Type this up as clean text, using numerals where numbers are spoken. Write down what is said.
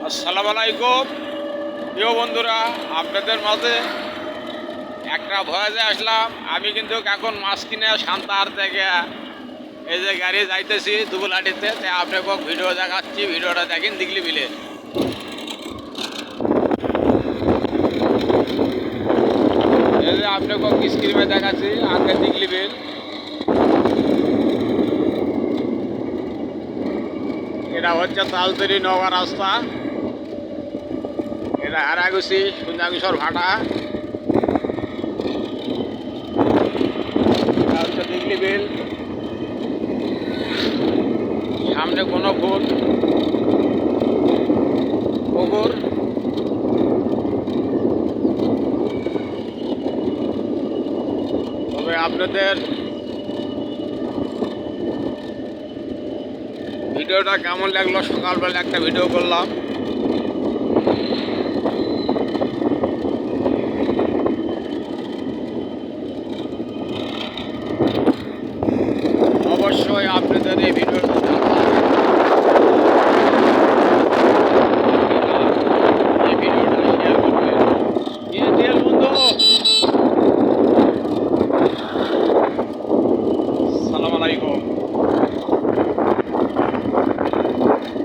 আসসালামু আলাইকুম প্রিয় বন্ধুরা, আপনাদের মাঝে একটা ভয়েসে আসলাম। আমি কিন্তু এখন মাছ কিনে সান্তাহার থেকে এই যে গাড়ি যাইতেছি দুবুলাটিতে, তাই আপনাকে ভিডিও দেখাচ্ছি। ভিডিওটা দেখেন দিগলি বিলে। এই যে আপনাকে স্ক্রিনে দেখাচ্ছি আগে দিগলি বিল। এটা হচ্ছে তালতরি নওয়া রাস্তা, এটা হারাগুছি সুঞ্জাংশর ভাটা, এটা হচ্ছে দিগলি বিল। সামনে কোনো ফুল পুকুর। তবে আপনাদের ভিডিওটা কেমন লাগলো, সকালবেলা একটা ভিডিও করলাম।